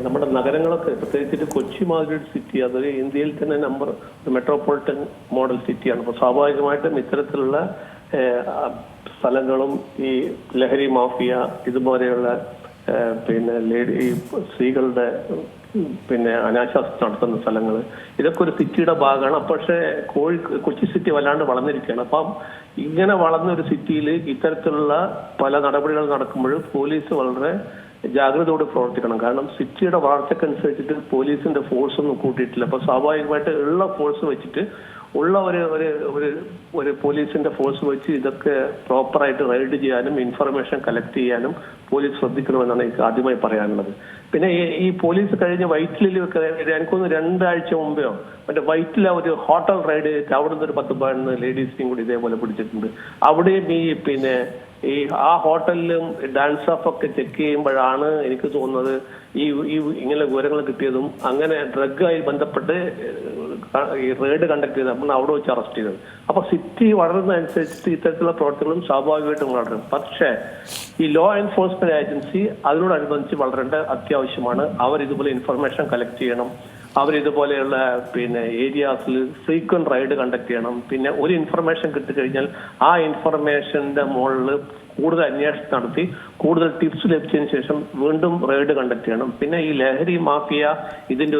നമ്മുടെ നഗരങ്ങളൊക്കെ പ്രത്യേകിച്ചിട്ട് കൊച്ചി മാതിരി സിറ്റി അതൊരു ഇന്ത്യയിൽ തന്നെ മെട്രോപൊളിറ്റൻ മോഡൽ സിറ്റിയാണ്. അപ്പോൾ സ്വാഭാവികമായിട്ടും ഇത്തരത്തിലുള്ള സ്ഥലങ്ങളും ഈ ലഹരി മാഫിയ ഇതുപോലെയുള്ള ഈ സ്ത്രീകളുടെ അനാശാസ്യം നടത്തുന്ന സ്ഥലങ്ങൾ ഇതൊക്കെ ഒരു സിറ്റിയുടെ ഭാഗമാണ്. പക്ഷേ കൊച്ചി സിറ്റി വല്ലാണ്ട് വളർന്നിരിക്കുകയാണ്. അപ്പം ഇങ്ങനെ വളർന്ന ഒരു സിറ്റിയിൽ ഇത്തരത്തിലുള്ള പല നടപടികൾ നടക്കുമ്പോൾ പോലീസ് വളരെ ജാഗ്രതയോടെ പ്രവർത്തിക്കണം. കാരണം സിറ്റിയുടെ വളർച്ചക്കനുസരിച്ചിട്ട് പോലീസിന്റെ ഫോഴ്സ് ഒന്നും കൂട്ടിയിട്ടില്ല. അപ്പൊ സ്വാഭാവികമായിട്ട് ഉള്ള ഫോഴ്സ് വെച്ചിട്ട് ഉള്ള ഒരു പോലീസിന്റെ ഫോഴ്സ് വെച്ച് ഇതൊക്കെ പ്രോപ്പറായിട്ട് റൈഡ് ചെയ്യാനും ഇൻഫർമേഷൻ കളക്ട് ചെയ്യാനും പോലീസ് ശ്രദ്ധിക്കണമെന്നാണ് എനിക്ക് ആദ്യമായി പറയാനുള്ളത്. പിന്നെ ഈ പോലീസ് കഴിഞ്ഞ വൈറ്റിലിൽ എനിക്കൊന്ന് 2 ആഴ്ച മുമ്പെയോ വൈറ്റില ഒരു ഹോട്ടൽ റൈഡ് ചെയ്തിട്ട് അവിടെ നിന്ന് ഒരു 10-12 ലേഡീസിനെയും കൂടി ഇതേപോലെ പിടിച്ചിട്ടുണ്ട്. അവിടെയും ആ ഹോട്ടലിലും ഡാൻസ് ഓഫ് ഒക്കെ ചെക്ക് ചെയ്യുമ്പോഴാണ് എനിക്ക് തോന്നുന്നത് ഈ ഇങ്ങനെ വിവരങ്ങൾ കിട്ടിയതും അങ്ങനെ ഡ്രഗുമായി ബന്ധപ്പെട്ട് ഈ റെയ്ഡ് കണ്ടക്ട് ചെയ്ത് നമ്മൾ അവിടെ വെച്ച് അറസ്റ്റ് ചെയ്തത്. അപ്പൊ സിറ്റി വളരുന്നതനുസരിച്ചിട്ട് ഇത്തരത്തിലുള്ള പ്രവർത്തനങ്ങളും സ്വാഭാവികമായിട്ടും വളരണം. പക്ഷേ ഈ ലോ എൻഫോഴ്സ്മെന്റ് ഏജൻസി അതിനോടനുബന്ധിച്ച് വളരേണ്ട അത്യാവശ്യമാണ്. അവർ ഇതുപോലെ ഇൻഫർമേഷൻ കളക്ട് ചെയ്യണം. അവരിതുപോലെയുള്ള ഏരിയാസിൽ ഫ്രീക്വന്റ് റൈഡ് കണ്ടക്ട് ചെയ്യണം. പിന്നെ ഒരു ഇൻഫർമേഷൻ കിട്ടിക്കഴിഞ്ഞാൽ ആ ഇൻഫർമേഷന്റെ മുകളിൽ കൂടുതൽ അന്വേഷണം നടത്തി കൂടുതൽ ടിപ്സ് ലഭിച്ചതിന് ശേഷം വീണ്ടും റെയ്ഡ് കണ്ടക്ട് ചെയ്യണം. പിന്നെ ഈ ലഹരി മാഫിയ ഇതിന്റെ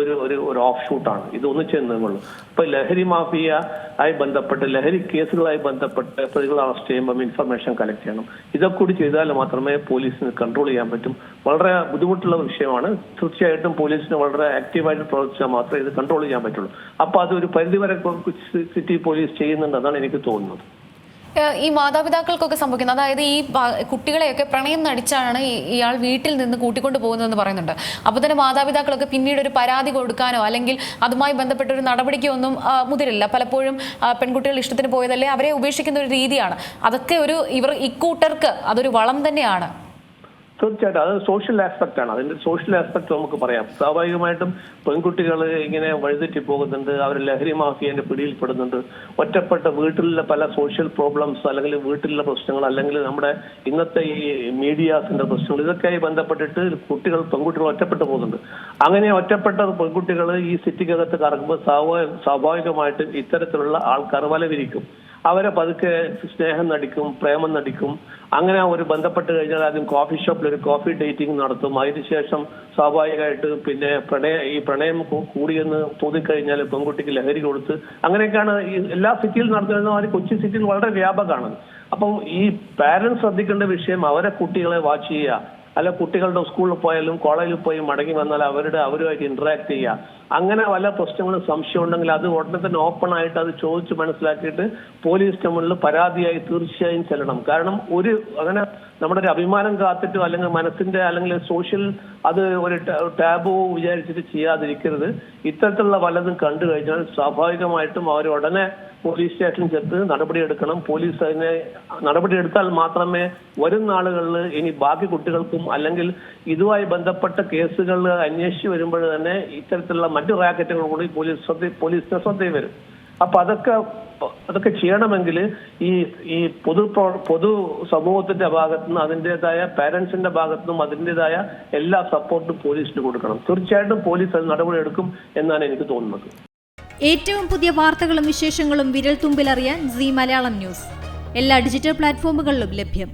ഒരു ഓഫ് ഷൂട്ടാണ്. ഇത് ഒന്നിച്ചെന്നുള്ളൂ. അപ്പൊ ലഹരി മാഫിയ ആയി ബന്ധപ്പെട്ട് ലഹരി കേസുകളായി ബന്ധപ്പെട്ട് പ്രതികളെ അറസ്റ്റ് ചെയ്യുമ്പോൾ ഇൻഫർമേഷൻ കളക്ട് ചെയ്യണം. ഇതൊക്കെ കൂടി ചെയ്താൽ മാത്രമേ പോലീസിന് കൺട്രോൾ ചെയ്യാൻ പറ്റും. വളരെ ബുദ്ധിമുട്ടുള്ള വിഷയമാണ്. തീർച്ചയായിട്ടും പോലീസിന് വളരെ ആക്റ്റീവായിട്ട് പ്രവർത്തിച്ചാൽ മാത്രമേ ഇത് കൺട്രോൾ ചെയ്യാൻ പറ്റുള്ളൂ. അപ്പൊ അതൊരു പരിധിവരെ സിറ്റി പോലീസ് ചെയ്യുന്നുണ്ട്, അതാണ് എനിക്ക് തോന്നുന്നത്. ഈ മാതാപിതാക്കൾക്കൊക്കെ സംഭവിക്കുന്നത്, അതായത് ഈ കുട്ടികളെയൊക്കെ പ്രണയം നടിച്ചാണ് ഇയാൾ വീട്ടിൽ നിന്ന് കൂട്ടിക്കൊണ്ട് പോകുന്നതെന്ന് പറയുന്നുണ്ട്. അപ്പോൾ തന്നെ മാതാപിതാക്കളൊക്കെ പിന്നീട് ഒരു പരാതി കൊടുക്കാനോ അല്ലെങ്കിൽ അതുമായി ബന്ധപ്പെട്ട ഒരു നടപടിക്കോ ഒന്നും മുതിരില്ല. പലപ്പോഴും പെൺകുട്ടികൾ ഇഷ്ടത്തിന് പോയതല്ലേ അവരെ ഉപേക്ഷിക്കുന്ന ഒരു രീതിയാണ്. അതൊക്കെ ഇക്കൂട്ടർക്ക് അതൊരു വളം തന്നെയാണ്. തീർച്ചയായിട്ടും അത് സോഷ്യൽ ആസ്പെക്ട് ആണ്. അതിന്റെ സോഷ്യൽ ആസ്പെക്ട് നമുക്ക് പറയാം. സ്വാഭാവികമായിട്ടും പെൺകുട്ടികൾ ഇങ്ങനെ വഴിതെറ്റി പോകുന്നുണ്ട്, അവർ ലഹരി മാഫിയന്റെ പിടിയിൽപ്പെടുന്നുണ്ട്. ഒറ്റപ്പെട്ട വീട്ടിലെ പല സോഷ്യൽ പ്രോബ്ലംസ് അല്ലെങ്കിൽ വീട്ടിലെ പ്രശ്നങ്ങൾ അല്ലെങ്കിൽ നമ്മുടെ ഇന്നത്തെ ഈ മീഡിയാസിന്റെ പ്രശ്നങ്ങൾ ഇതൊക്കെയായി ബന്ധപ്പെട്ടിട്ട് പെൺകുട്ടികൾ ഒറ്റപ്പെട്ടു പോകുന്നുണ്ട്. അങ്ങനെ ഒറ്റപ്പെട്ട പെൺകുട്ടികൾ ഈ സിറ്റിക്കകത്ത് കറങ്ങുമ്പോൾ സ്വാഭാവികമായിട്ടും ഇത്തരത്തിലുള്ള ആൾക്കാർ വലവിരിക്കും. അവരെ പതുക്കെ സ്നേഹം നടിക്കും, പ്രേമം നടിക്കും. അങ്ങനെ ഒരു ബന്ധപ്പെട്ട് കഴിഞ്ഞാൽ ആദ്യം കോഫി ഷോപ്പിൽ ഒരു കോഫി ഡേറ്റിംഗ് നടത്തും. അതിനുശേഷം സ്വാഭാവികമായിട്ട് പിന്നെ പ്രണയം കൂടിയെന്ന് തോന്നിക്കഴിഞ്ഞാൽ പെൺകുട്ടിക്ക് ലഹരി കൊടുത്ത് അങ്ങനെയൊക്കെയാണ് ഈ എല്ലാ സിറ്റിയിൽ നടത്തുന്നത്. അത് കൊച്ചി സിറ്റിയിൽ വളരെ വ്യാപകമാണ്. അപ്പം ഈ പാരന്റ്സ് ശ്രദ്ധിക്കേണ്ട വിഷയം അവരെ കുട്ടികളെ വാച്ച് ചെയ്യുക. അല്ല കുട്ടികളുടെ സ്കൂളിൽ പോയാലും കോളേജിൽ പോയി മടങ്ങി വന്നാൽ അവരുമായിട്ട് ഇന്ററാക്ട് ചെയ്യുക. അങ്ങനെ വല്ല പ്രശ്നങ്ങളും സംശയം ഉണ്ടെങ്കിൽ അത് ഉടനെ തന്നെ ഓപ്പൺ ആയിട്ട് അത് ചോദിച്ച് മനസ്സിലാക്കിയിട്ട് പോലീസ് സ്റ്റേഷനിൽ പരാതിയായി തീർച്ചയായും ചെല്ലണം. കാരണം അങ്ങനെ നമ്മുടെ ഒരു അഭിമാനം കാത്തിട്ടോ അല്ലെങ്കിൽ മനസ്സിന്റെ അല്ലെങ്കിൽ സോഷ്യൽ അത് ഒരു ടാബു വിചാരിച്ചിട്ട് ചെയ്യാതിരിക്കരുത്. ഇത്തരത്തിലുള്ള വല്ലതും കണ്ടു കഴിഞ്ഞാൽ സ്വാഭാവികമായിട്ടും അവർ ഉടനെ പോലീസ് സ്റ്റേഷനിൽ ചെന്ന് നടപടിയെടുക്കണം. പോലീസ് അതിനെ നടപടിയെടുത്താൽ മാത്രമേ വരും നാളുകളിൽ ഇനി ബാക്കി കുട്ടികൾക്കും അല്ലെങ്കിൽ ഇതുമായി ബന്ധപ്പെട്ട കേസുകൾ അന്വേഷിച്ച് വരുമ്പോൾ തന്നെ ഇത്തരത്തിലുള്ള മറ്റു റാക്കറ്റുകൾ കൂടി പോലീസിന്റെ ശ്രദ്ധയിൽ വരും. അപ്പൊ അതൊക്കെ ചെയ്യണമെങ്കിൽ ഈ പൊതു സമൂഹത്തിന്റെ ഭാഗത്തുനിന്ന് അതിൻ്റെതായ പാരന്റ്സിന്റെ ഭാഗത്തുനിന്നും അതിൻ്റെതായ എല്ലാ സപ്പോർട്ടും പോലീസിന് കൊടുക്കണം. തീർച്ചയായിട്ടും പോലീസ് അത് നടപടിയെടുക്കും എന്നാണ് എനിക്ക് തോന്നുന്നത്. ഏറ്റവും പുതിയ വാർത്തകളും വിശേഷങ്ങളും വിരൽ തുമ്പിലറിയാൻ സീ മലയാളം ന്യൂസ് എല്ലാ ഡിജിറ്റൽ പ്ലാറ്റ്ഫോമുകളിലും ലഭ്യം.